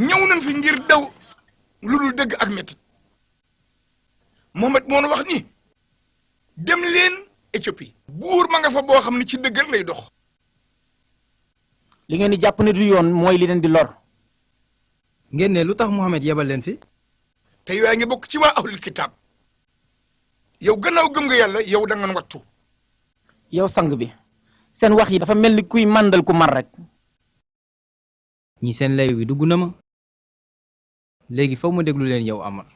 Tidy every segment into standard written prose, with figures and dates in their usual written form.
ñëw nañ fi ngir daw lu dul dëgg ak métti Mohamed moo wax ni dem leen Éthiopie buur ma nga fa boo xam ne ci dëgg lay dox. li ngeen di jàpp ne du yoon mooy li leen di lor. ngeen ne lu tax Mohamed yebal leen fi. te yaa ngi bokk ci waa ahlul kitaab yow gannaaw gëm nga yàlla yow da nga wattu. yow sang bi seen wax yi dafa mel ni kuy màndal ku mar rek. ñi seen lay wi dugg na ma léegi faw ma déglu leen yow Amar.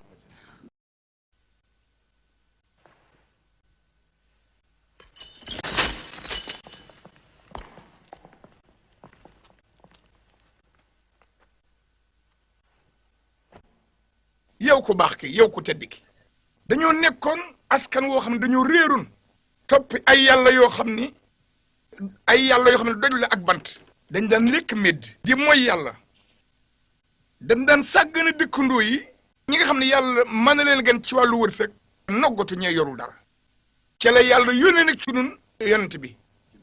yow ku baax ki yow ku tedd ki dañoo nekkoon askan woo xam ne dañoo réeroon toppi ay yàlla yoo xam ni doj la ak bant dañ daan lekk médd di mooy yàlla dañ daan sàggane dëkkandoo yi ñi nga xam ne yàlla mën na leen gan ci wàllu wërsëg noggatu ñee yorul dara ca la yàlla yónnee nag ci nun yonent bi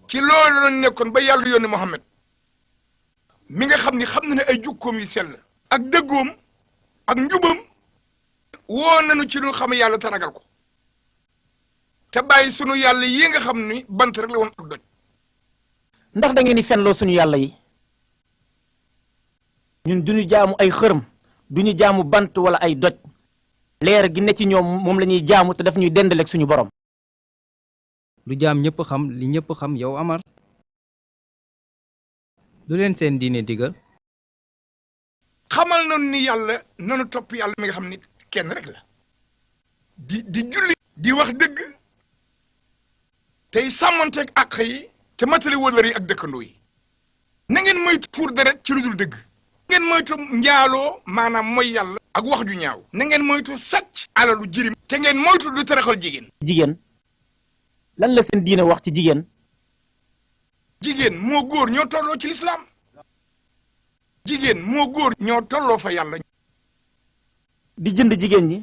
ci loolu la nekkoon ba yàlla yónni Muhammad mi nga xam ni xam na ne ay jukkoom yi sell ak dëggoom ak njubam woo nañu ci lu xam yàlla te ragal ko te bàyyi sunu yàlla yi nga xam ni bant rek la woon ak doj. ndax da ngeen di fenloo suñu yàlla yi ñun duñu jaamu ay xërëm duñu jaamu bant wala ay doj leer gi ne ci ñoom moom la ñuy jaamu te daf ñuy dendaleeg suñu borom. lu jaam ñëpp xam li ñëpp xam yow Amar. lu leen seen diine digal. xamal nañu ni yàlla nanu topp yàlla mi nga xam ni kenn rek la di julli di wax dëgg tey sàmmanteeg àq yi te matali wëllër yi ak dëkkandoo yi na ngeen moytu tuur deret ci lu dul dëgg na ngeen moytu njaaloo maanaam mooy yàlla ak wax ju ñaaw na ngeen moytu sàcc alalu jirim te ngeen moytu lu taraxal jigéen. jigéen lan la seen diine wax ci jigéen. jigéen moo góor ñoo tolloo ci lislaam jigéen moo góor ñoo tolloo fa yàlla. di jënd jigéen ñi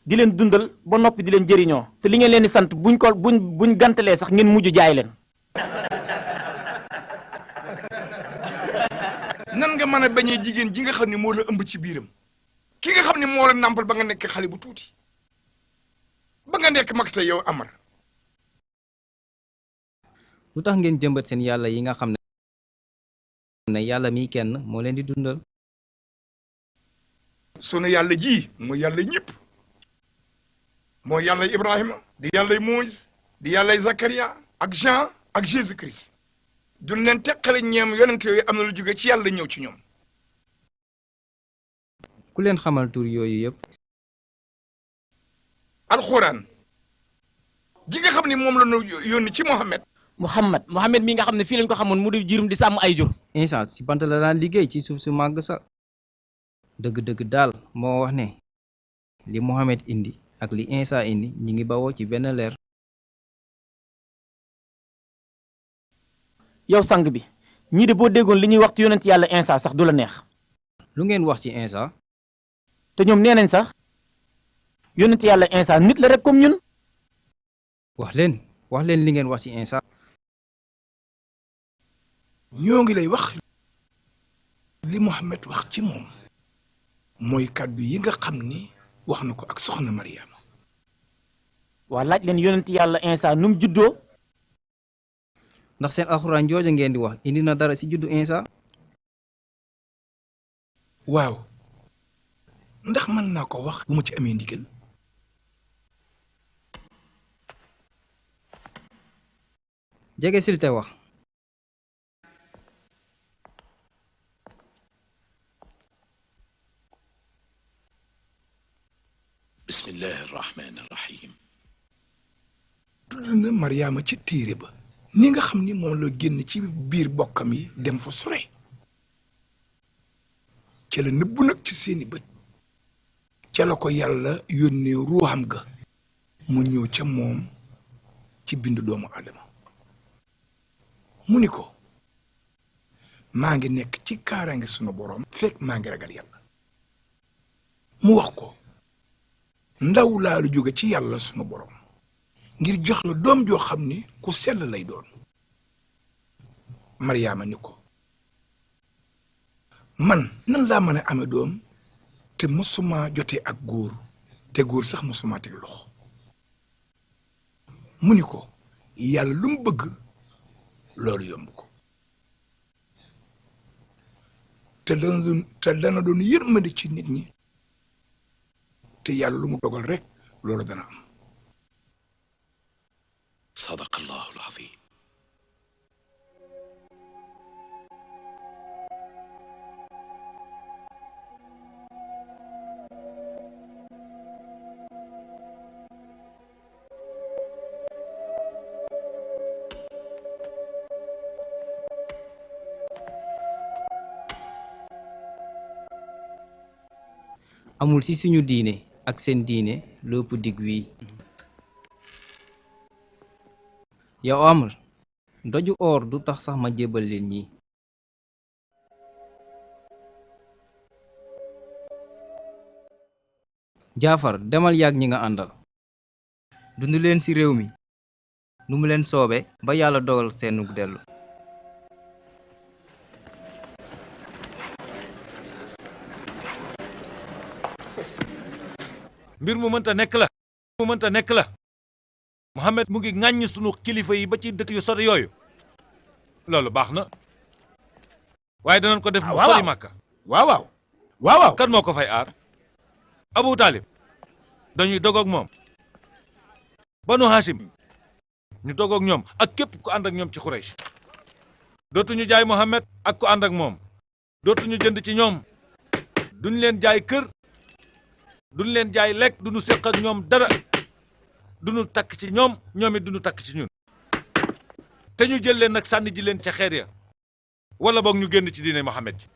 di leen dundal ba noppi di leen jëriñoo te li ngeen leen di sant buñ gantalee sax ngeen mujj jaay leen. nan nga mën a bañee jigéen ji nga xam ne moo la ëmb ci biiram ki nga xam ne moo la nàmpal ba nga nekk xale bu tuuti ba nga nekk mag tey yow Amar. lu tax ngeen jëmbat seen yàlla yi nga xam ne yàlla mi kenn moo leen di dundal. sunu yàlla ji mooy yàlla ñëpp mooy yàlla Ibrahima di yàlla Moïse di yàlla Zakaria ak Jean ak Jésus Christ duñ leen teqale ñeem yonent yooyu am na lu jóge ci yàlla ñëw ci ñoom. ku leen xamal tur yooyu yëpp. alxuraan ji nga xam ne moom la ñu yónni ci Muhammad mi nga xam ne fii lañ ko xamoon mu di jirum di sàmm ay jur. Isa si bant la daan liggéey ci suuf su màgg sa dëgg-dëgg daal moo wax ne li Mohamed indi ak li Isa indi ñi ngi bawoo ci benn leer. yow sang bi ñii de boo déggoon li ñuy wax ci yonent yàlla Isa sax du la neex. lu ngeen wax ci Isa. te ñoom nee nañ sax yonent yàlla Isa nit la rek comme ñun. wax leen li ngeen wax ci Isa. ñoo ngi lay wax li Mohamed wax ci moom mooy kàddu yi nga xam ni wax na ko ak soxna Mariama. waa laaj leen yonent yàlla Isa nu mu juddoo. ndax seen alxuraan jooja ngeen di wax indi na dara ci juddu Isa. waaw ndax mën naa ko wax bu ma ci amee ndigal. jege sil te wax. bismillahi rahmaani rahim. tudd na Mariama ci téere ba ni nga xam ni moom la génn ci biir bokkam yi dem fa sore ca la nëbbu nag ci seeni bët ca la ko yàlla yónnee ruuxam ga mu ñëw ca moom ci bindu doomu Adama mu ni ko maa ngi nekk ci kaaraange sunu boroom fekk maa ngi ragal yàlla mu wax ko ndaw laa lu jóge ci yàlla sunu boroom ngir jox la doom joo xam ni ku sell lay doon Mariama ni ko man nan laa mën a amee doom te mosuma jotee ak góor te góor sax mosuma teg loxo mu ni ko yàlla lu mu bëgg loolu yomb ko te dana doon yërmande ci nit ñi te yàlla lu mu dogal rek loolu dana am. صدق الله العظيم. amul ci suñu diine ak seen diine lépp dig wii yow Amr doju or du tax sax ma jébbal leen ñi Jaafar demal yàgg ñi nga àndal dund leen ci réew mi nu mu leen soobe ba yàlla dogal seenu dellu mbir mu mënta nekk la Mohamed mu ngi ŋàññ sunu kilifa yi ba ci dëkk yu sori yooyu loolu baax na waaye danañ ko def mu sori Màkka waaw kan moo ko fay aar Abu Talib dañuy dogoog moom Banu Hashim ñu dogoog ñoom ak képp ku ànd ak ñoom ci Quraysh dootuñu jaay Mohamed ak ku ànd ak moom dootuñu jënd ci ñoom duñ leen jaay kër duñ leen jaay lekk duñu séq ak ñoom dara duñu takk ci ñoom ñoom it duñu takk ci ñun te ñu jël leen nag sànni ji leen ca xeer ya wala boog ñu génn ci diine Mohamed ji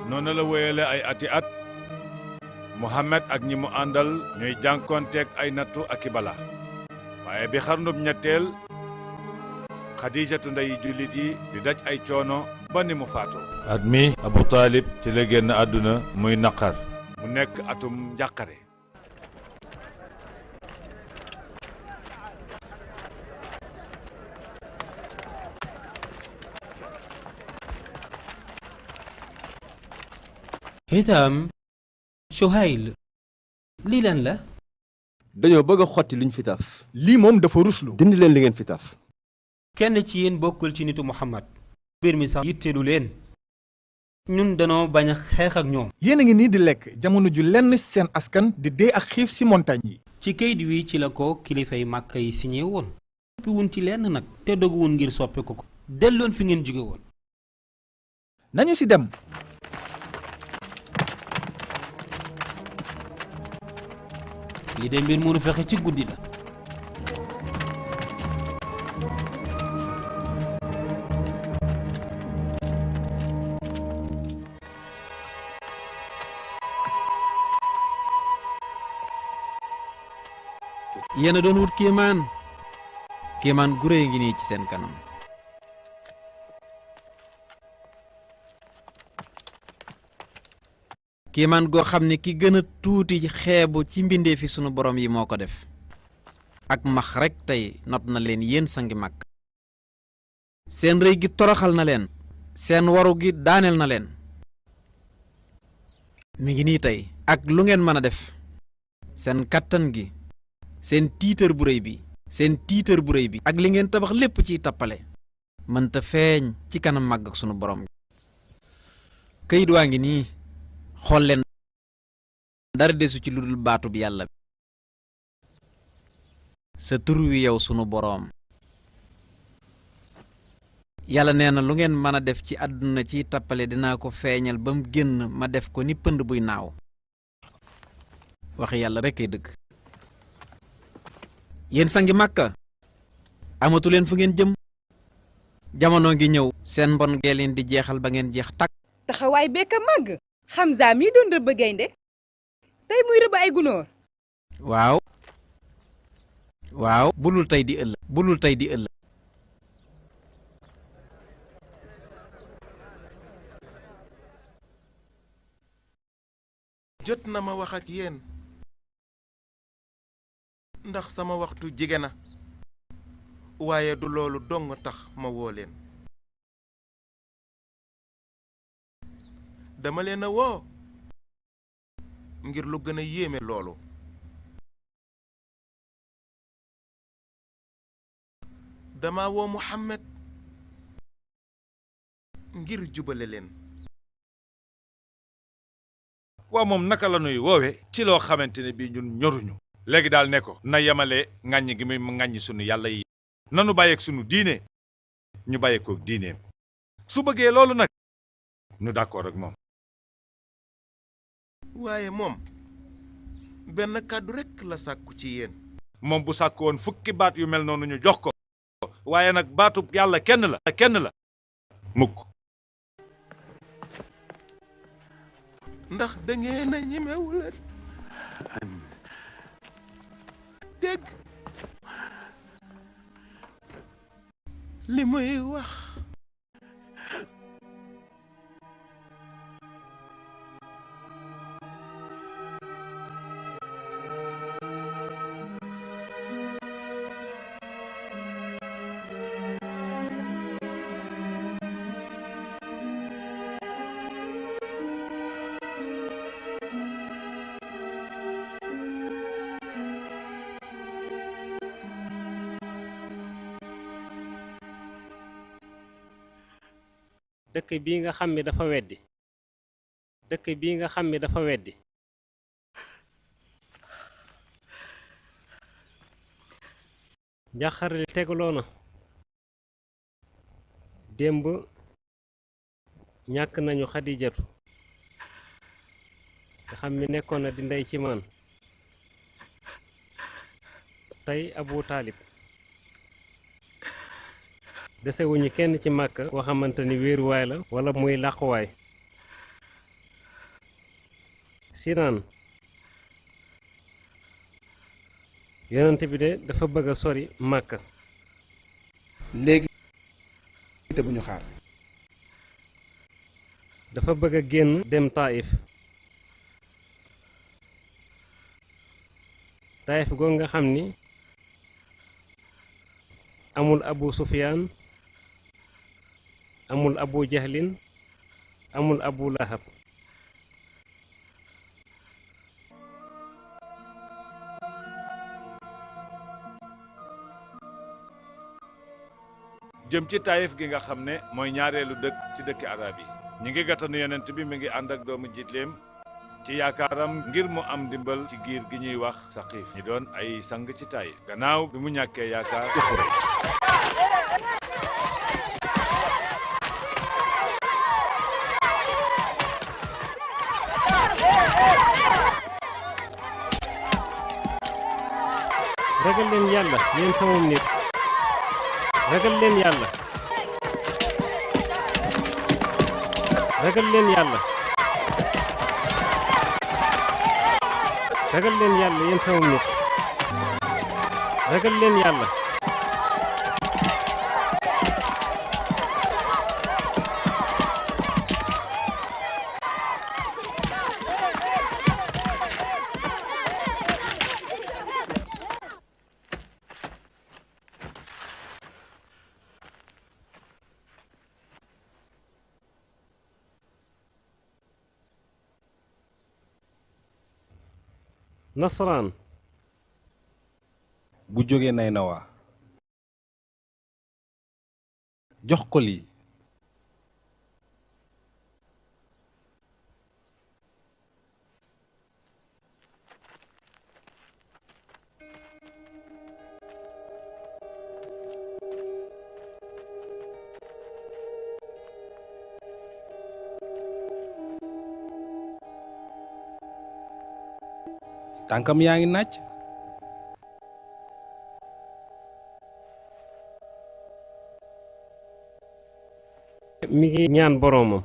noonu la wéyale ay ati at Mohamed ak ñi mu àndal ñuy jànkonteeg ay nattu ak i bala waaye bi xarnub ñetteel Xadijatu ndeyi jullit yi di daj ay coono ba ni mu faatu at mi Abu Talib ci la génn àdduna muy naqar mu nekk atum njàqare Hitam Suhayl lii lan la dañoo bëgg a xotti luñ fi taf lii moom dafa ruslu dindi leen li ngeen fi taf kenn ci yéen bokkul ci nitu Muhammad mbir mi sax yitteelu leen ñun danoo bañ a xeex ak ñoom yéen a ngi nii di lekk jamono ju lenn seen askan di dee ak xiif ci montagne yi ci kayit wi ci la ko kilifay Màkka yi signé woon soppi wun ci lenn nag te doguwun ngir soppi ko delloon fi ngeen jóge woon nañu ci dem lii de mbir mënu fexe ci guddi la yéen a doon wut kéemaan gu réy ngi nii ci seen kanam kéemaan goo xam ne ki gën a tuuti xeebu ci mbindee fi sunu borom yi moo ko def ak max rekk tey not na leen yéen sangi mag seen rëy gi toroxal na leen seen waru gi daaneel na leen mi ngi nii tey ak lu ngeen mën a def seen kattan gi seen tiitër bu rëy bi ak li ngeen tabax lépp ciy tappale mënta feeñ ci kanam màgg ak sunu borom këyit waa ngi nii xool leen dara desu ci lu dul baatu bi yàlla sa tur wi yow sunu boroom yàlla nee na lu ngeen mën a def ci àdduna ci tappale dinaa ko feeñal ba mu génn ma def ko ni pënd buy naaw waxi yàlla rekk ay dëgg yéen sangi Màkka amatu leen fu ngeen jëm jamono ngi ñëw seen mbon gee leen di jeexal ba ngeen jeex takk taxawaay bekk a màgg Hamza mii doon rëbb gaynde tey muy rëbb ay gunóor waaw bulul tey di ëllëg jot na ma wax ak yéen ndax sama waxtu jige na waaye du loolu dong tax ma woo leen dama leen a woo ngir lu gën a yéeme loolu dama woo Muhammad ngir jubale leen waa moom naka la nuy woowe ci loo xamante ne bii ñun ñoruñu léegi daal ne ko na yemale ŋàññi gi muy ŋàññi sunu yàlla yi nanu bàyyeeg sunu diine ñu bàyyeekook diineem su bëggee loolu nag nu d'accord ak moom waaye moom benn kàddu rekk la sàkku ci yéen moom bu sàkk woon fukki baat yu mel noonu ñu jox ko waaye nag baatub yàlla kenn la mukk ndax dangeen a ñemewula dégg li muy wax dëkk bii nga xam ni dafa weddi njàqare li tegaloo na démb ñàkk nañu Xadijatu nga xam ni nekkoon na di ndey ci man tey Abu Taalib desewuñu kenn ci Màkka koo xamante ni wéeruwaay la wala muy làquwaay Sinaan yonent bi de dafa bëgg a sori Màkka léegi te bu ñu xaar dafa bëgg a génn dem Taif googu nga xam ni amul Abu Sufyaan amul Abu Jahlin amul Abu Lahab jëm ci Taïf gi nga xam ne mooy ñaareelu dëkk ci dëkki arab yi ñi ngi gàttanu yonent bi mi ngi ànd ak doomu jiitleem ci yaakaaram ngir mu am dimbal ci giir gi ñuy wax Saqiif ñi doon ay sang ci Taïf gannaaw bi mu ñàkkee yaakaar ci Xuraysh ragal leen yàlla yéen sama nit ragal leen yàlla ragal leen yàlla ragal leen yàlla yéen sama nit ragal leen yàlla nasaraan bu jógee Naynawa jox ko lii. tànkam yaa ngi nàcc. mi ngi ñaan boroomam.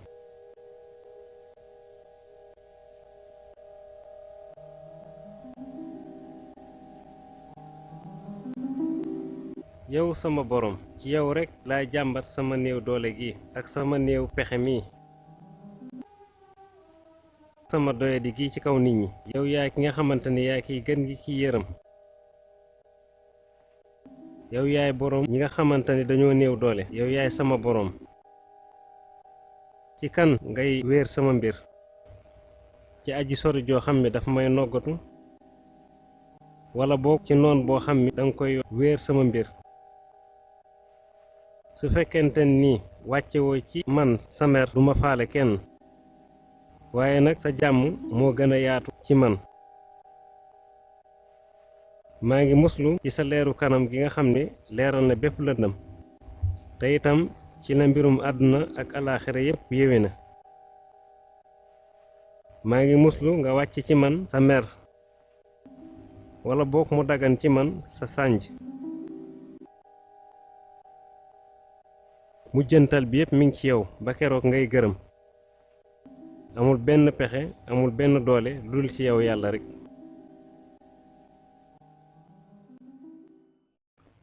yow sama borom ci yow rekk laay jàmbat sama néew doole gi ak sama néew pexe mi. sama doyadi gi ci kaw nit ñi. yow yaay ki nga xamante ni yaay kiy gën gi ki yërëm. yow yaay boroom ñi nga xamante ni dañoo néew doole. yow yaay sama boroom. ci kan ngay wéer sama mbir. ci aji sori joo xam ne dafa may noggatu. wala boog ci noon boo xam ni danga koy wéer sama mbir. su fekkente ni wàccewoo ci man sa mer duma faale kenn. waaye nag sa jàmm moo gën a yaatu ci man. maa ngi muslu ci sa leeru kanam gi nga xam ne leeral na bépp lëndëm. te itam ci la mbirum àdduna ak alaaxira yépp yéwe na. maa ngi muslu nga wàcc ci man sa mer. wala boog mu dagan ci man sa sànj. mujjantal bi yépp mi ngi ci yow ba keroog ngay gërëm. amul benn pexe amul benn doole lu dul ci yow yàlla rekk.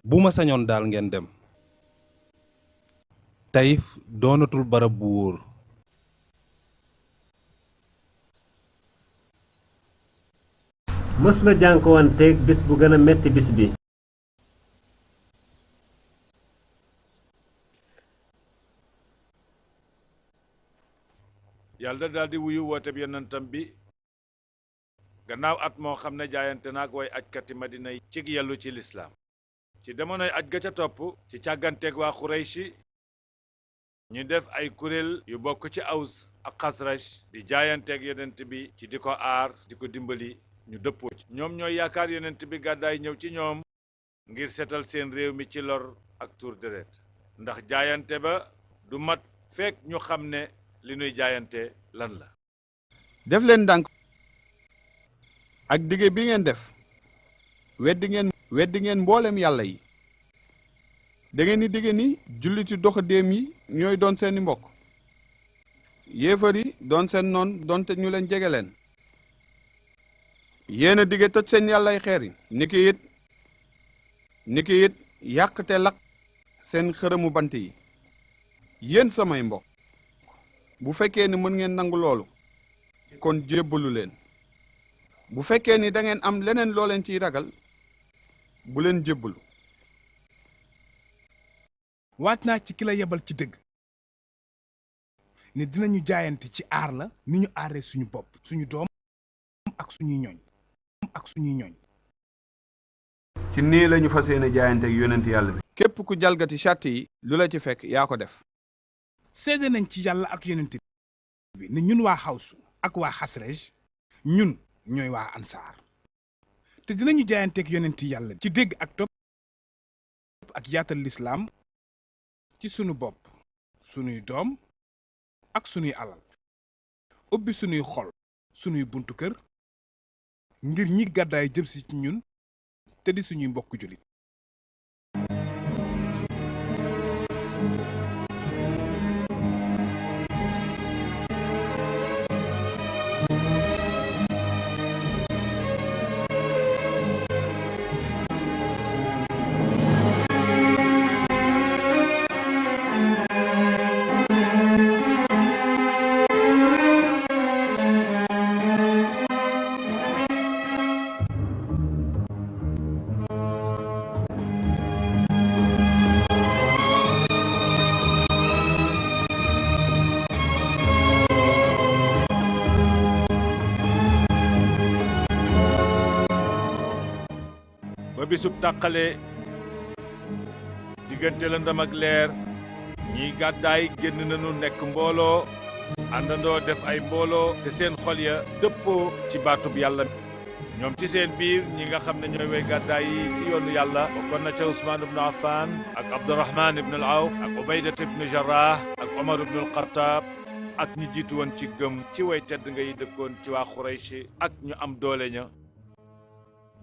bu ma sañoon daal ngeen dem. Taïf doonatul barab bu wóor. mës na jànkuwanteeg bis bu gën a metti bis bi. yàlla daal di wuyu woote bi yonentam bi gannaaw at moo xam ne jaayante naag way ajkati madina yi cig yellu ci lislaam ci demonoy aj ga ca topp ci càgganteeg waa xurayshi ñu def ay kuréel yu bokk ci aws ak xasraj di jaayanteeg yonent bi ci di ko aar di ko dimbali ñu dëppoo ci ñoom ñooy yaakaar yonent bi gàddaay ñëw ci ñoom ngir seetal seen réew mi ci lor ak tuur deret ndax jaayante ba du mat fekk ñu xam ne li nuy jaayante lan la. def leen ndànk ak dige bi ngeen def weddi ngeen mboolem yàlla yi da ngeen di dige ni julliti doxandéem yi ñooy doon seeni mbokk yéefar yi doon seen noon doonte ñu leen jege leen yéen a dige toj seen yàllay xeer yi niki it yàq te lakk seen xërëmu bant yi yéen samay mbokk bu fekkee ni mën ngeen nangu loolu kon jébbalu leen bu fekkee ni da ngeen am leneen loo leen ciy ragal bu leen jébbalu. waat naa ci ki la yebal ci dëgg ne dinañu jaayante ci aar la ni ñu aaree suñu bopp suñu doom ak suñuy ñooñ. ci nii lañu fas yéene jaayante ak yonent yàlla bi. képp ku jalgati charte yi lu la ci fekk yaa ko def. seede nañ ci yàlla ak yonent bi ne ñun waa xawsu ak waa xasrej ñun ñooy waa ansaar te dinañu jaayanteeg yonent yàlla ci dégg ak topp ak yaatal lislaam ci sunu bopp sunuy doom ak sunuy alal ubbi sunuy xol sunuy buntu kër ngir ñi gàddaay jëm si ci ñun te di suñuy mbokk jullit. ba bisub tàqale diggante lëndëm ak leer ñiy gàddaay génn nañu nekk mbooloo àndandoo def ay mbooloo te seen xol ya dëppoo ci baatub yàlla ñoom ci seen biir ñi nga xam ne ñooy way gàddaay yi ci yoonu yàlla bokkoon na ca Ousmane ibnu Affan ak Abdurahman ibnu al-Awf ak Ubaydat ibnu Jarrah ak Omar ibnu al-Khattab ak ñi jiitu woon ci gëm ci way tedd nga yi dëkkoon ci waa Xuraysh ak ñu am doole ña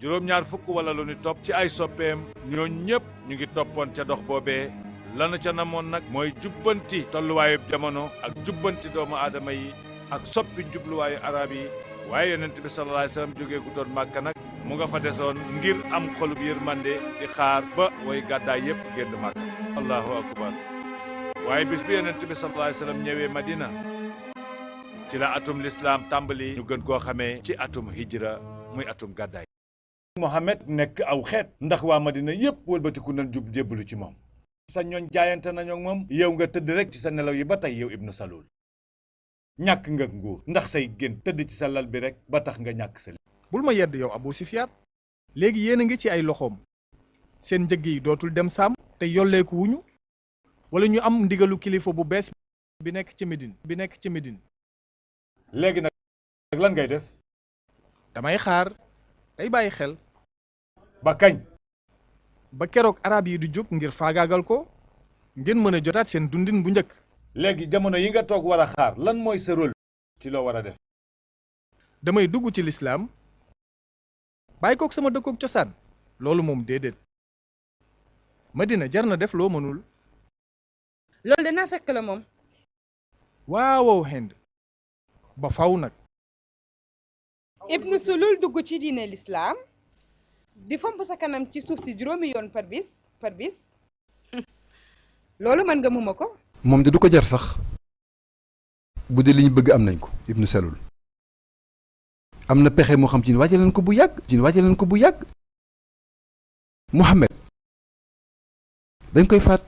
juróom-ñaar fukk wala lu ni topp ci ay soppeem ñoo ñëpp ñu ngi toppoon ca dox boobee lanu ca namoon nag mooy jubbanti tolluwaayu jamono ak jubbanti doomu aadama yi ak soppi jubluwaayu arab yi waaye yonent bi sallallahu alayhi wasallam jógee gu doon Màkka nag mu nga fa desoon ngir am xolub yërmande di xaar ba way gàddaay yépp génn Màkka allahu akbar waaye bis bi yonent bi sallallahu alayhi wasallam ñëwee Madina ci la atum lislaam tàmbali ñu gën koo xamee ci atum hijra muy atum gàddaay Mohamed nekk aw xeet ndax waa Madina yépp wëlbatiku nañ jub jébbalu ci moom sa ñooñ jaayante nañu ak moom yow nga tëdd rek ci sa nelaw yi ba tey yow Ibnu Salul ñàkk nga nguur ndax say gën tëdd ci sa lal bi rek ba tax nga ñàkk sa bul ma yedd yow Abu Sufyaan léegi yéen a ngi ci ay loxoom seen njëg yi dootul dem saam te yolleeku wuñu wala ñu am ndigalu kilifa bu bees bi nekk ci Médine léegi nag lan ngay def damay xaar tey bàyyi xel ba kañ ba keroog arab yi du jóg ngir faagaagal ko ngeen mën a jotaat seen dundin bu njëkk léegi jamono yi nga toog war a xaar lan mooy sa rôle ci loo war a def damay dugg ci lislaam bàyyi kook sama dëkkook cosaan loolu moom déedéet Madina jar na def loo mënul loolu danaa fekk la moom waaw Hind ba faw nag Ibnu Sulul dugg ci diine lislaam di fomp sa kanam ci suuf si juróomi yoon par bis loolu mën nga muma ko moom de du ko jar sax bu dee li ñu bëgg am nañ ko Ibnu Salul am na pexe moo xam ci ne wàcce leen ko bu yàgg Muhammad dañ koy faat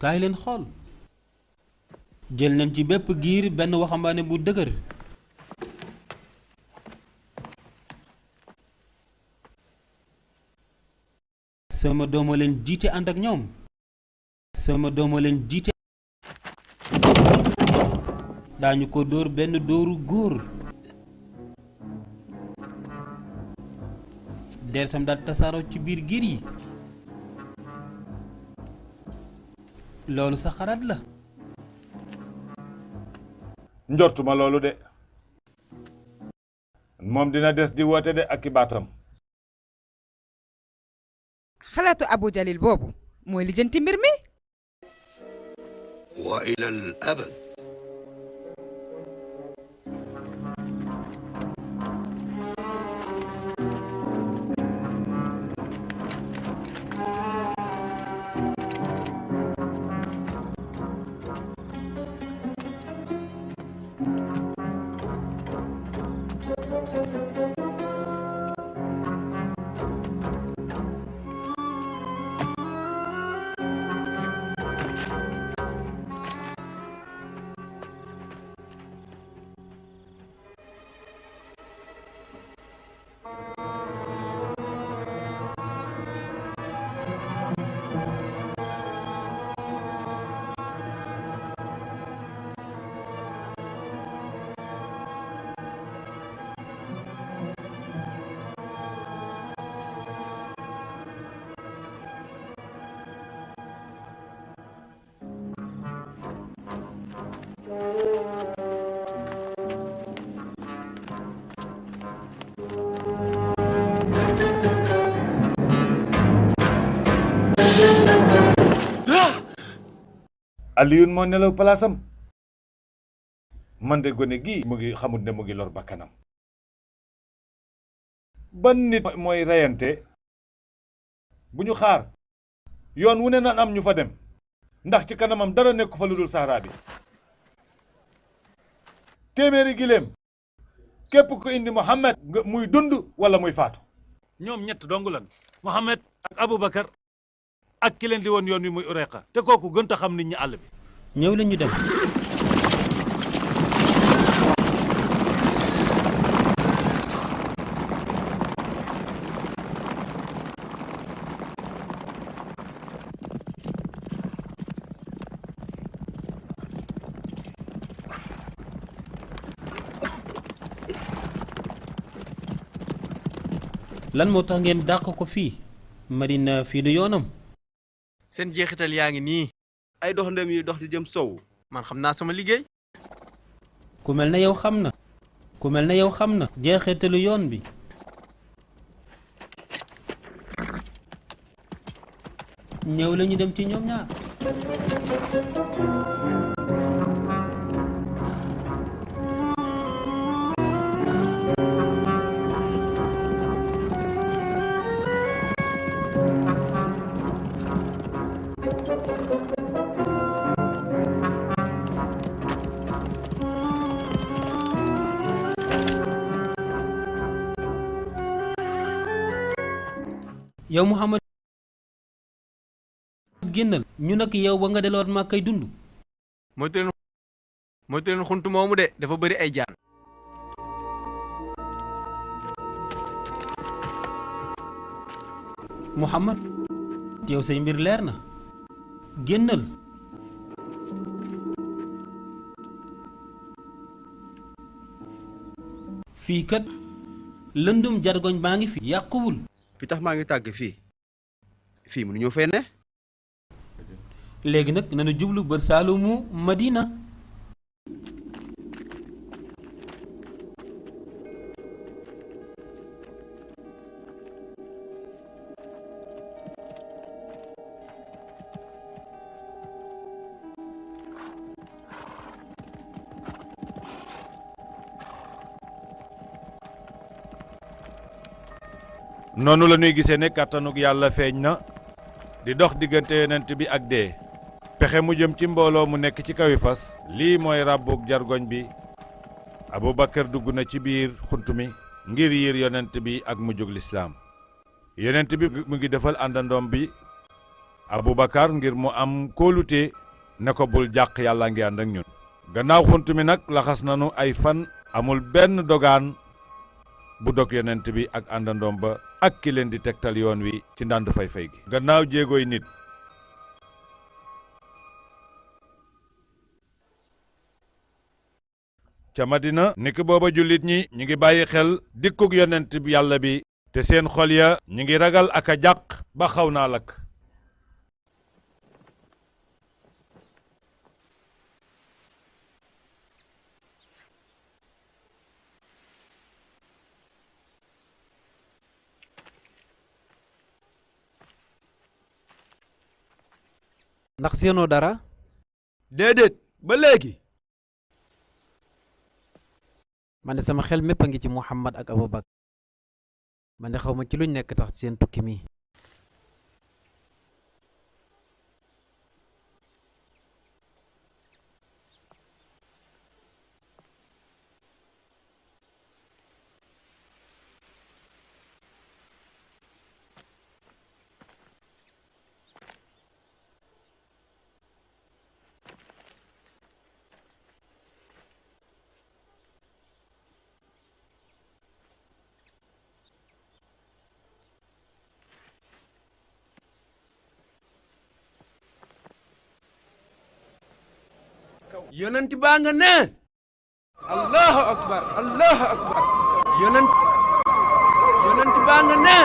kaay leen xool jël nañ ci bépp giir benn waxambaane bu dëgër sama dooma leen jiite ànd ak ñoom daañu ko dóor benn dóoru góor deretam daal tasaaroo ci biir giir yi loolu sa xalaat la njortuma loolu de moom dina des di woote de ak i baatam xalaatu Abu Jalil boobu mooy lijjanti mbir mi wa ila al abad Aliyun moo nelaw palaasam man de gone gi mu ngi xamut ne mu ngi lor bakkanam ban nit mooy reyante bu ñu xaar yoon wu ne naan am ñu fa dem ndax ci kanamam dara nekku fa lu dul saxaraa bi téeméeri giléem képp ko indi Muhammad muy dund wala muy faatu ñoom ñett dong lan Muhammad ak Abubakar ak ki leen di woon yoon wi muy Urayqa te kooku gën a xam nit ñi àll bi ñëw leen ñu dem lan moo tax ngeen dàq ko fii Madina fii du yoonam. seen jeexital yaa ngi nii ay doxandéem yi dox di jëm sow man xam naa sama liggéey. ku mel ne yow xam na jeexitalu yoon bi. ñëw la ñu dem ci ñoom ñaar. yow Muhammad génnal ñu nag yow ba nga delluwaat maa koy dund. moytu leen xuntu moomu de dafa bëri ay jaan. Muhammad yow say mbir leer na génnal. fii kat lëndum jargoñ baa ngi fi yàquwul. fi tax maa ngi tàgg fii mënuñoo fay ne. léegi nag nanu jublu bët saalumu Madina. noonu la ñuy gisee ne kàttanug yàlla feeñ na di dox diggante yonent bi ak dee pexe mu jëm ci mbooloo mu nekk ci kawi fas lii mooy ràbbug jargoñ bi Abubakar dugg na ci biir xunt mi ngir yiir yonent bi ak mujjug lislaam yonent bi mu ngi defal àndandoom bi Abubakar ngir mu am kóolute ne ko bul jàq yàlla ngi ànd ak ñun gannaaw xunt mi nag laxas nanu ay fan amul benn dogaan bu dog yonent bi ak àndandoom ba ak ki leen di tegtal yoon wi ci ndànd fay-fay gi gannaaw jéegooy nit ca Madina niki booba jullit ñi ñu ngi bàyyi xel dikkug yonent bi yàlla bi te seen xol ya ñu ngi ragal ak a jàq ba xaw naa lakk ndax seenoo dara. déedéet ba léegi. man de sama xel mépp a ngi ci Muhammad ak Abubakar man de xaw ma ci luñ nekk tax seen tukki mi. yonent baa nga ne. allahu akbar allahu akbar. yonent baa nga ne.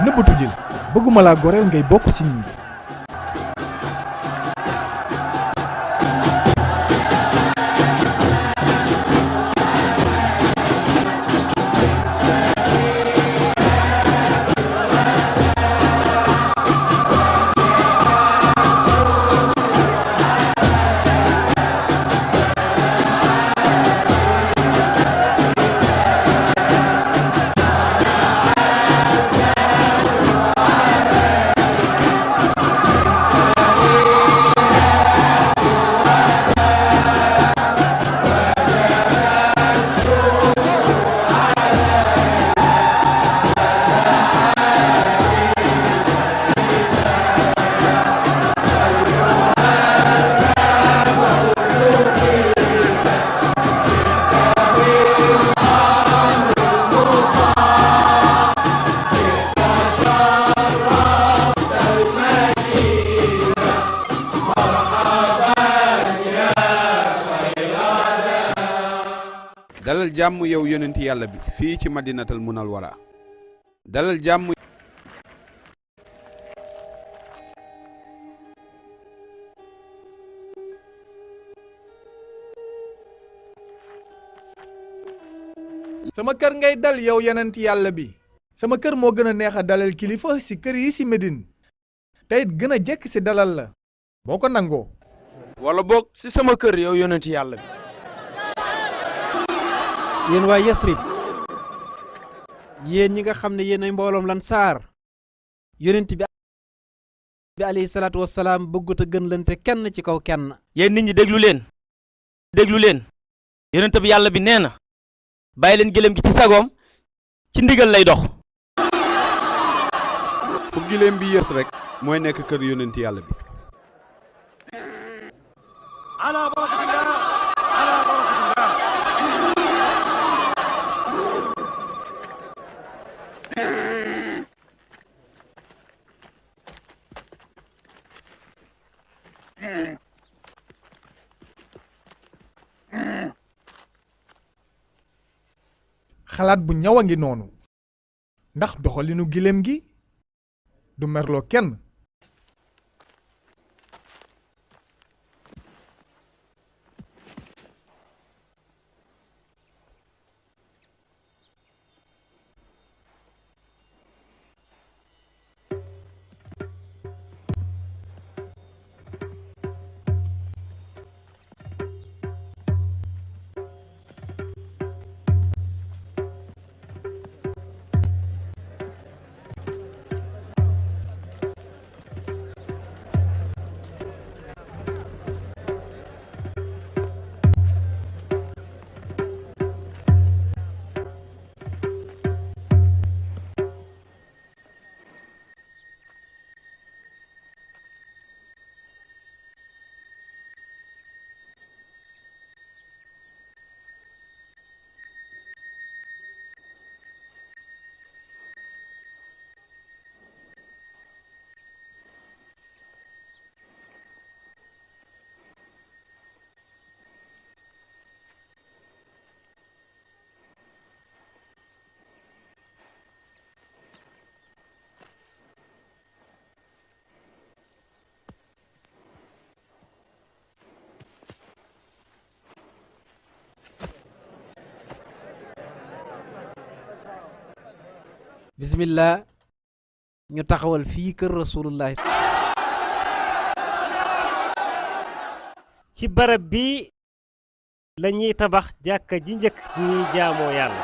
nëbbatu jël bëgguma laa goreel ngay bokk ci ñi. jàmm yow yonenti yàlla bi fii ci madinatal munawwara dalal jàmm sama kër ngay dal yow yonent yàlla bi sama kër moo gën a neex a dalal kilifa ci kër yi ci Médine te it gën a jekk ci dalal la boo ko nangoo wala boog ci sama kër yow yonent yàlla bi. yéen waa Yasrib yéen ñi nga xam ne yéen ay mbooloom lan saar yonent bi alayhi salaatu wassalaam bëggut a gën lante kenn ci kaw kenn. yéen nit ñi déglu leen yonent bi yàlla bi nee na bàyyi leen gëléem gi ci sagoom ci ndigal lay dox. fu giléem bi yës rek mooy nekk kër yonenti yàlla bi. xalaat bu ñaw a ngi noonu ndax doxalinu giléem gi du merloo kenn. bismillah ñu taxawal fii kër rasulullah ci barab bi lañuy tabax jàkka ji njëkk ji ñuy jaamoo yàlla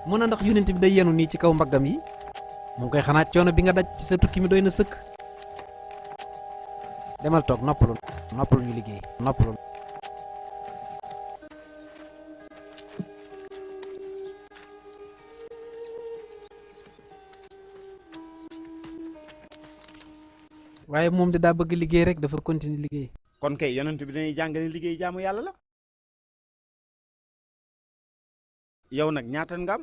mu ne ndax yonent bi day yenu nii ci kaw mbaggam yi mu ngi koy xanaa coono bi nga daj ci sa tukki mi doy na sëkk demal toog noppalu ñu liggéey noppalu. waaye moom de daa bëgg liggéey rek dafa continuer liggéey. kon kay yonent bi dañuy jàngale liggéey jaamu yàlla la. yow nag ñaata nga am.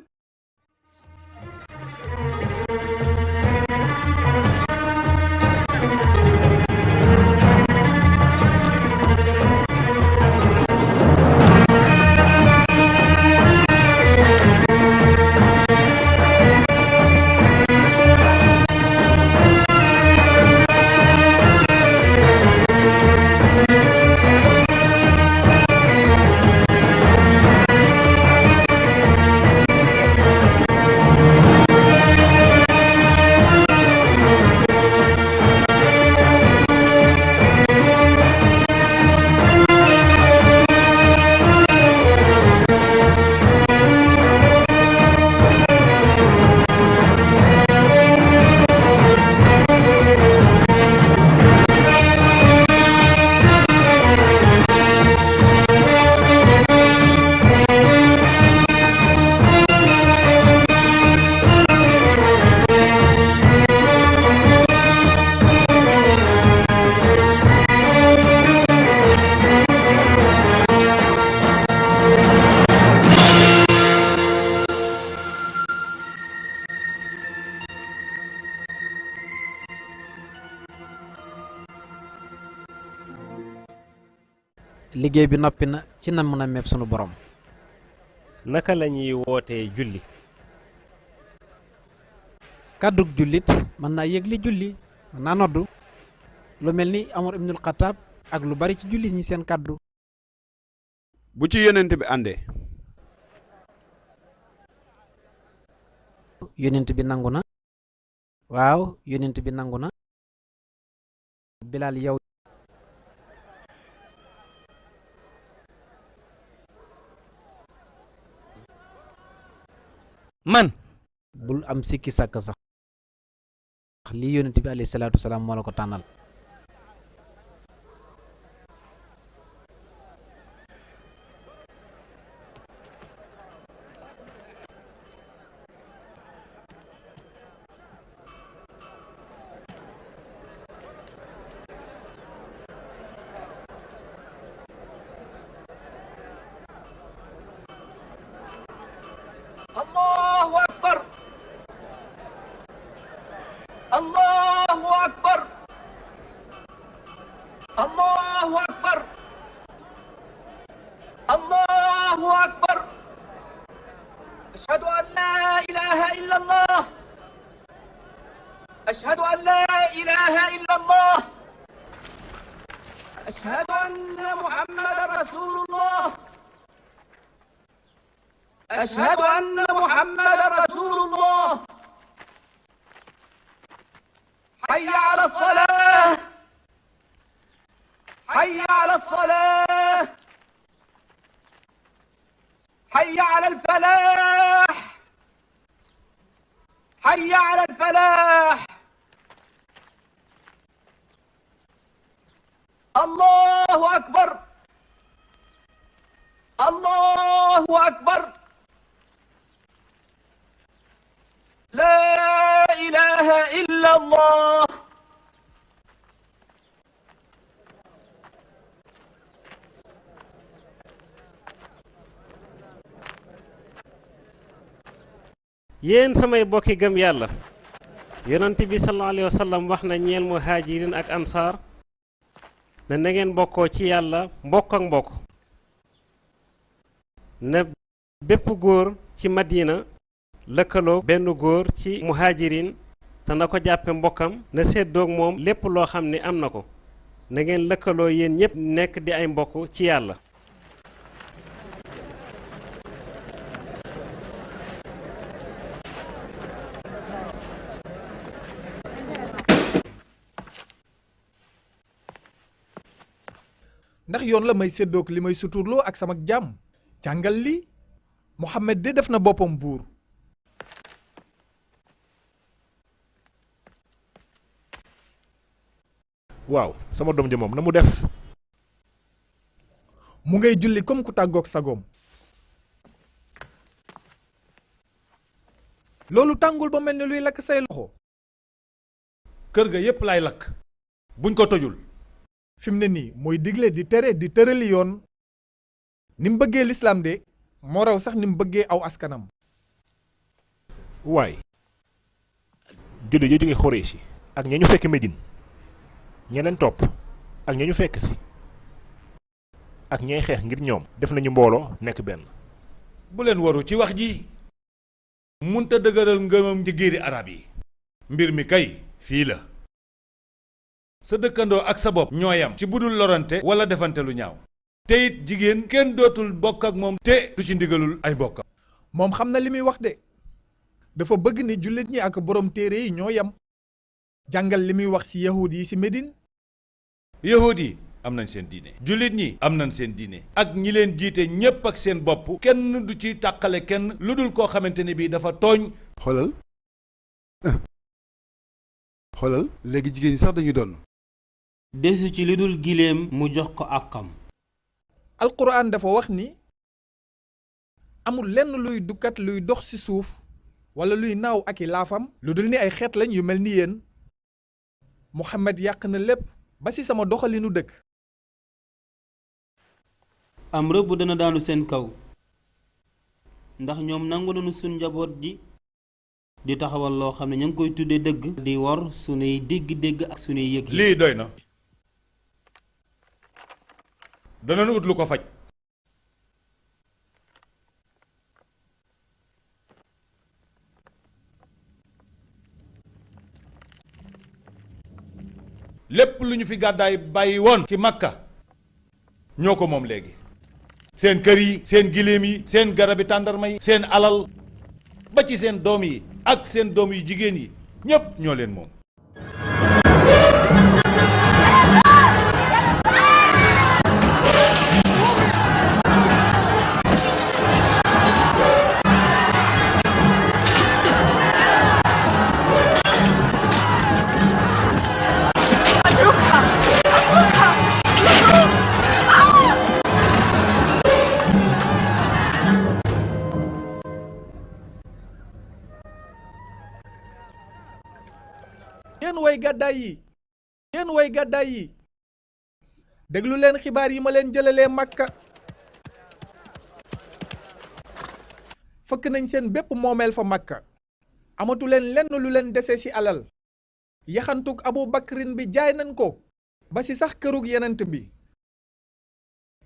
liggéey bi noppi na ci nam na meeb sunu borom. naka la ñuy wootee julli. kàddug jullit mën naa yëgle julli mën naa noddu lu mel ni Amar ibnul Xataab ak lu bari ci jullit ñi seen kàddu. bu ci yonent bi àndee. yonent bi nangu na. waaw yonent bi nangu na. Bilaal yow. man. bul am sikki sàkk sax. lii yonent bi alayhi salaatu wasalaam moo la ko tànnal. Allahu akbar Allahu akbar Allahu akbar Allahu akbar ashhadu an la ilaha illa Allah ashhadu an la ilaha illa Allah ashhadu anna Muhammadan rasulullah أشهد أن محمدا رسول الله حي على الصلاة حي على الصلاة حي على الفلاح حي على الفلاح الله أكبر الله أكبر لا إله إلا الله yéen samay bokki gëm yàlla yonent bi sallallahu alayhi wa sallam wax na ñeel muhajirin ak ansaar ne na ngeen bokkoo ci yàlla mbokk ak mbokk ne bépp góor ci Madina lëkkaloo benn góor ci muhajirin te na ko jàppe mbokkam na séddoog moom lépp loo xam ne am na ko na ngeen lëkkaloo yéen ñépp nekk di ay mbokk ci yàlla. ndax yoon la may séddoog li may suturloo ak sama jàmm jàngal li Muhammad de def na boppam buur. waaw sama doom ji moom na mu def. mu ngay julli comme ku tàggoog sagoom. loolu tàngul ba mel ni luy lakk say loxo. kër ga yépp lay lakk buñ ko tojul. fi mu ne nii mooy digle di tere di tërali yoon ni mu bëggee lislaam de moo raw sax ni mu bëggee aw askanam. waay julli yi jóge Xuraysh ak ña ñu fekk Médine ña leen topp ak ña ñu fekk si ak ñay xeex ngir ñoom def nañu mbooloo nekk benn. bu leen waru ci wax ji munta dëgëral ngëmam njëgéeri arab yi. mbir mi kay fii la. sa dëkkandoo ak sa bopp ñooyam ci budul lorante wala defante lu ñaaw. te it jigéen kenn dootul bokk ak moom te du ci ndigalul ay mbokkam. moom xam na li muy wax de dafa bëgg ni jullit ñi ak borom téere yi ñoo yam jàngal li muy wax ci yahud yi ci Médine. yahud yi am nañ seen diine. jullit ñi am nañ seen diine. ak ñi leen jiite ñépp ak seen bopp. kenn du ci tàqale kenn lu dul koo xamante ne bii dafa tooñ. xoolal léegi jigéen ñi sax dañuy doon. desu ci li dul giléem mu jox ko àqam. alquran dafa wax ni amul lenn luy dukkat luy dox ci suuf wala luy naaw ak i laafam lu dul ni ay xeet lañ yu mel ni yéen Muhammad yàq na lépp ba ci sama doxalinu dëkk. am rëbb dana daanu seen kaw ndax ñoom nangu nañu suñ njaboot ji di taxawal loo xam ne ñu ngi koy tuddee dëgg. di wor sunuy dégg-dégg ak sunuy yëg. lii doy na. danañ ut lu ko faj. lépp lu ñu fi gàddaay bàyyi woon ci Makka ñoo ko moom léegi. seen kër yi, seen giléem yi, seen garabi tàndarma yi, seen alal ba ci seen doom yi ak seen doom yu jigéen yi ñépp ñoo leen moom. yéen way gàddaay yi yéen way gàddaay yi déglu leen xibaar yi ma leen jëlalee Makka fëkk nañ seen bépp moomeel fa Makka amatu leen lenn lu leen dese ci alal yaxantug Abu Bakrin bi jaay nañ ko ba ci sax kërug yenent bi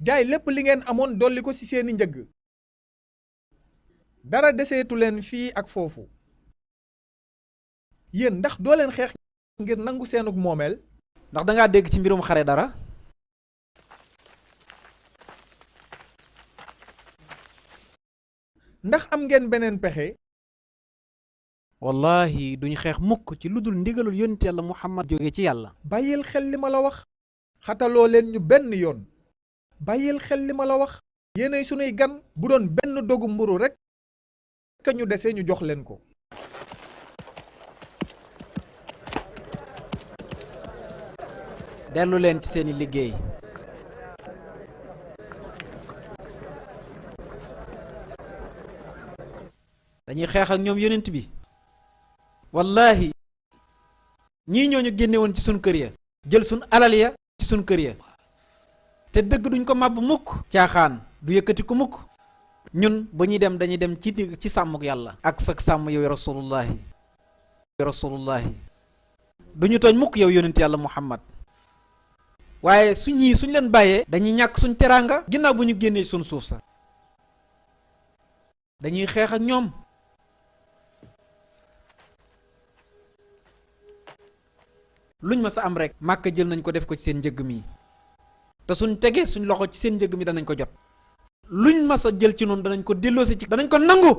jaay lépp li ngeen amoon dolli ko ci seeni njëg dara deseetu leen fii ak foofu yéen ndax doo leen xeex ngir nangu seenug moomeel. ndax dangaa dégg ci mbirum xare dara. ndax am ngeen beneen pexe. wallahi duñu xeex mukk ci lu dul ndigalul yonent yàlla Muhammad jóge ci yàlla. bàyyil xel li ma la wax. xataloo leen ñu benn yoon. bàyyil xel li ma la wax. yéenay sunuy gan bu doon benn dogu mburu rekk ka ñu dese ñu jox leen ko. dellu leen ci seeni liggéey. dañuy xeex ak ñoom yonent bi. wallahi ñii ñooñu génne woon ci sun kër ya jël sun alal ya ci sun kër ya te dëgg duñ ko màbb mukk caaxaan du yëkkati ko mukk ñun bu ñuy dem dañuy dem ci sàmmuk yàlla ak sak sàmm yow rasulullahi duñu tooñ mukk yow yonent yàlla Muhammad waaye suñ leen bàyyee dañuy ñàkk suñ teraanga ginnaaw bu ñu génnee suñ suuf sa dañuy xeex ak ñoom. luñ ma sa am rek Màkka jël nañ ko def ko ci seen njëgg mi te suñ tegee suñ loxo ci seen njëgg mi danañ ko jot luñ ma sa jël ci noonu danañ ko delloosi ci danañ ko nangu.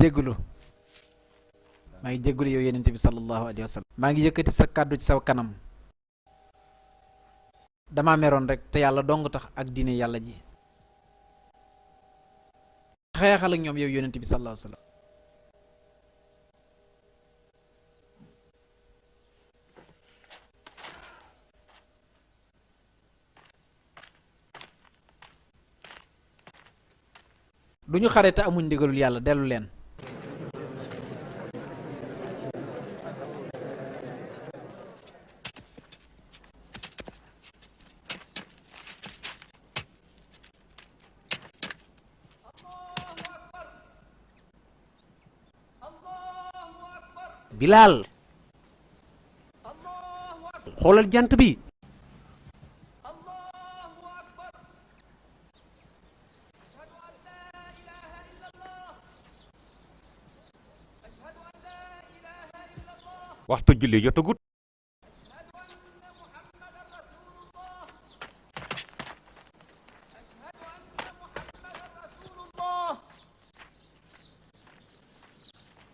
jéggulu maa ngi jéggulu yow yenent bi sallallahu alayhi wa sallam maa ngi yëkkati sa kàddu ci sa kanam dama meroon rek te yàlla dong tax ak diine yàlla ji xeexal ak ñoom yow yenent bi sallallahu alayhi wa sallam duñu xare te amuñ ndigalul yàlla dellu leen. Bilaal xoolal jant bi waxtu julli jotagut.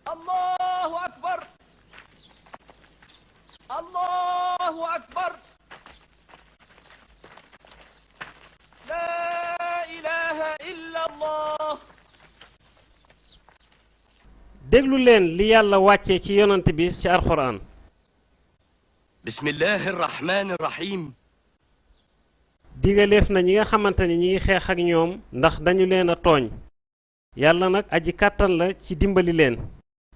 Allahu akbar Allahu akbar la ilaha illa Allah. déglu leen li yàlla wàccee ci yonant bi ci alxuraan. bismillahi rahmani rahim. digaleef na ñi nga xamante ni ñi ngi xeex ak ñoom ndax dañu leen a tooñ yàlla nag aji kàttan la ci dimbali leen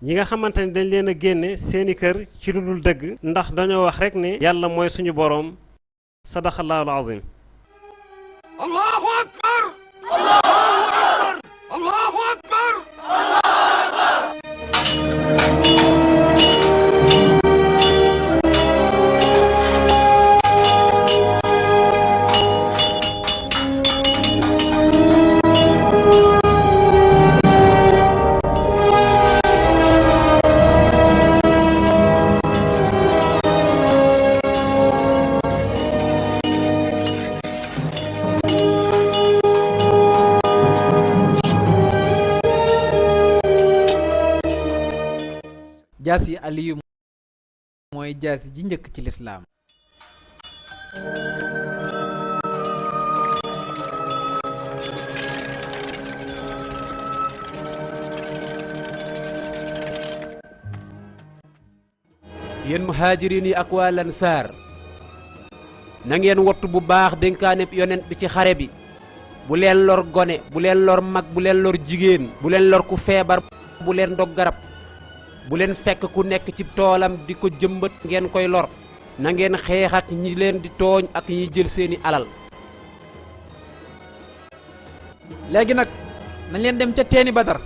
ñi nga xamante ne dañ leen a génne seeni kër ci lu dul dëgg ndax dañoo wax rek ne yàlla mooy suñu boroom sadaqallaahu al-azim. Allahu akbar Allahu akbar Allahu akbar Allahu akbar. jaasi aliyu mooy jaasi ji njëkk ci lislaam yéen muhaajiriin yi ak waa lansaar na ngeen wattu bu baax dénkaane yonent bi ci xare bi bu leen lor gone bu leen lor mag bu leen lor jigéen bu leen lor ku feebar bu leen dog garab bu leen fekk ku nekk ci toolam di ko jëmbat ngeen koy lor na ngeen xeex ak ñi leen di tooñ ak ñi jël seeni alal. léegi nag nañ leen dem ca teeni Badar.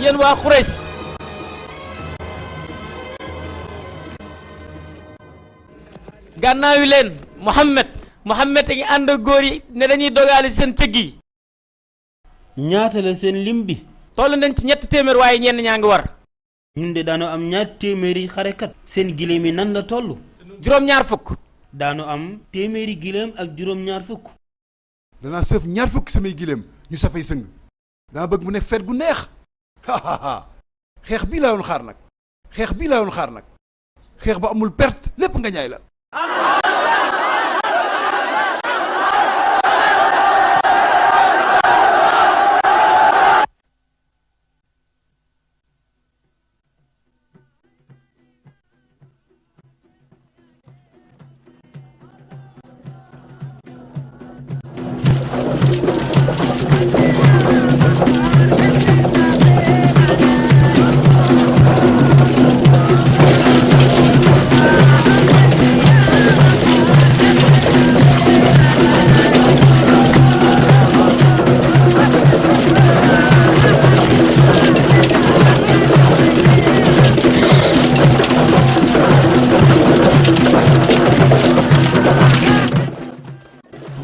yéen waa Quraysh gànnaayu leen Muhammad a ngi ànd ak góor yi ne dañuy dogaale seen cëgg yi. ñaata la seen lim bi. toll nañ ci 300 waaye ñenn ñaa ngi war. ñun de daanu am 200 xarekat. seen gileem yi nan la toll. juróom-ñaar fukk. daanu am 100 gileem ak juróom-ñaar fukk. danaa sëf 2 fukk samay gileem ñu safay sëng. dama bëgg mu nekk feet gu neex xeex bii laa woon xaar nag xeex ba amul perte lépp nga ñaay la.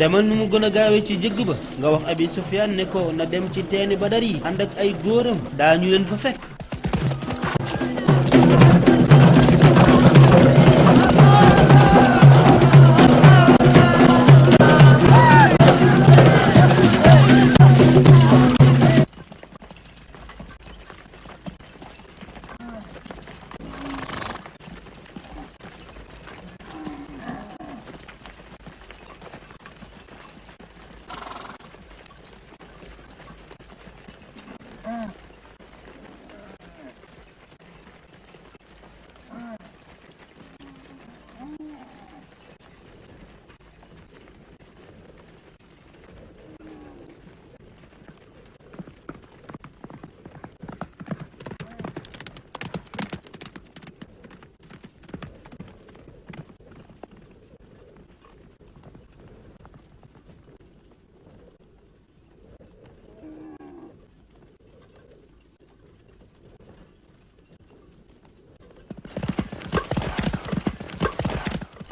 demal nu mu gën a gaawee ci jëgg ba nga wax Abi Sufyaan ne ko na dem ci teeni Badar yi ànd ak ay góoram daañu leen fa fekk.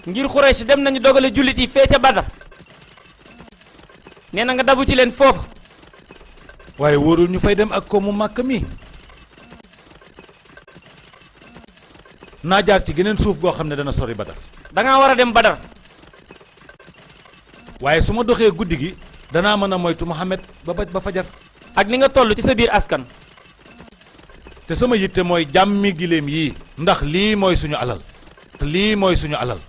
ngir Quraysh dem nañu dogale jullit yi fee ca Badar nee na nga dabu ci leen foofu. waaye wóorul ñu fay dem ak ko mu màkk mi. naa jaar ci geneen suuf goo xam ne dana sori Badar. da ngaa war a dem Badar. waaye su ma doxee guddi gi danaa mën a moytu Muhammad ba fajar. ak li nga toll ci sa biir askan. te sama yitte mooy jàmmi giléem yii ndax lii mooy suñu alal te lii mooy suñu alal.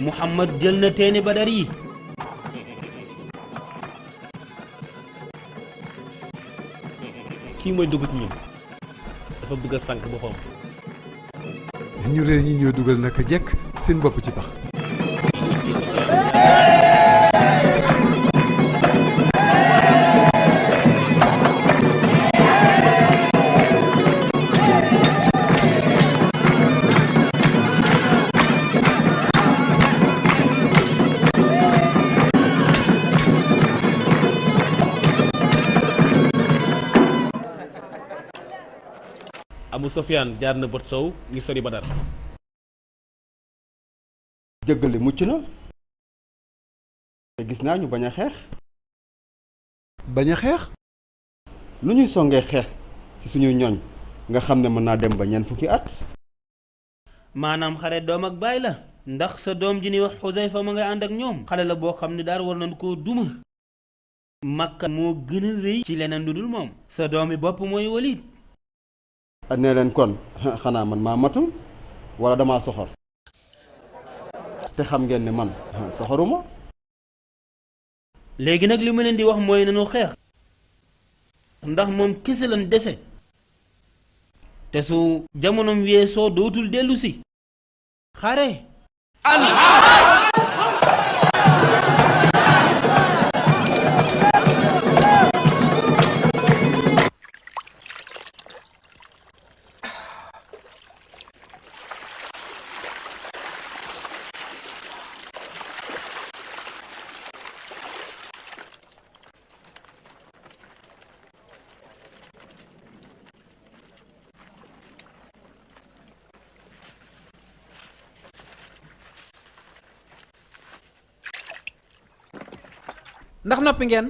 Muhammad jël na teeni Badar yi. kii mooy dugg ci ñun dafa bëgg a sànq boppam. ñu réer ñi ñoo dugal naka jekk seen bopp ci pax. Abu Sofyaan jaar na bët sow ngi sori Badar. jëggale mucc na te gis naa ñu bañ a xeex. bañ a xeex. lu ñuy songee xeex ci suñuy ñooñ nga xam ne mën naa dem ba ñeent fukki at. maanaam xare doom ak baay la ndax sa doom ji ni wax Xusayfa ma ngay ànd ak ñoom xale la boo xam ne daal war nañ koo duma. Makka moo gën a rëy ci leneen lu dul moom sa doomi bopp mooy Walid. nee leen kon xanaa man maa matul wala damaa soxor te xam ngeen ne man soxoruma. léegi nag li ma leen di wax mooy nanu xeex ndax moom kese lan dese te su jamonom weesoo dootul dellu si xare. ndax noppi ngeen.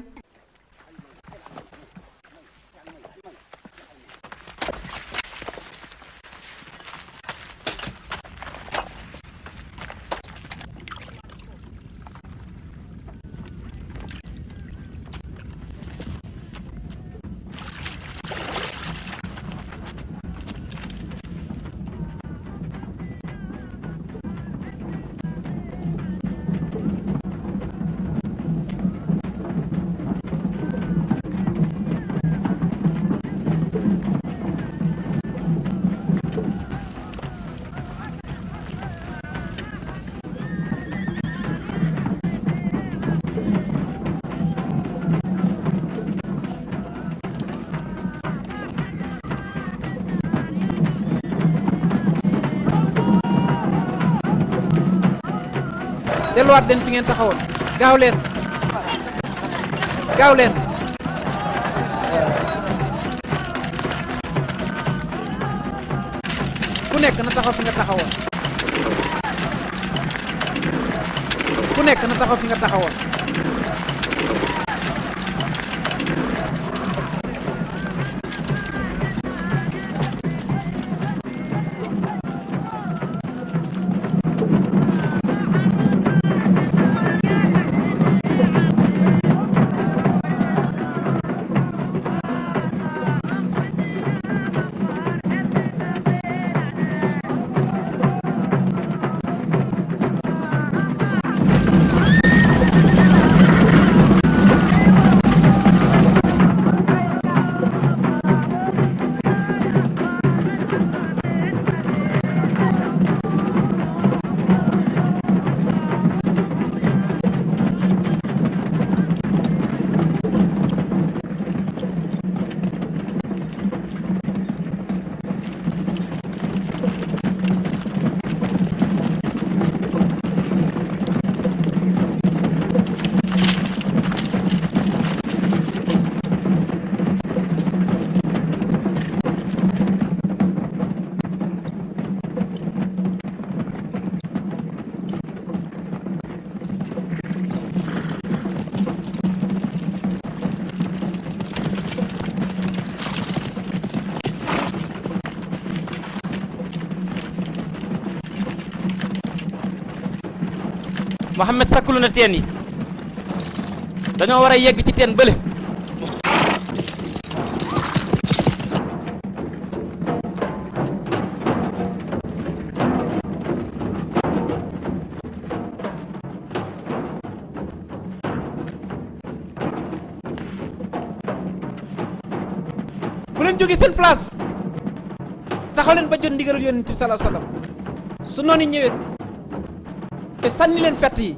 delluwaat leen fi ngeen taxawoon gaaw leen gaaw leen ku nekk na taxaw fi nga taxawoon ku nekk na taxaw fi nga taxawoon Mohamed sakkalu na teen yi dañoo war a yegg ci teen bële bu leen jógee seen place taxaw leen ba jot ndigalul Yonent bi sallallahu alayhi wasallam su noonu ñëwee te sànni leen fett yi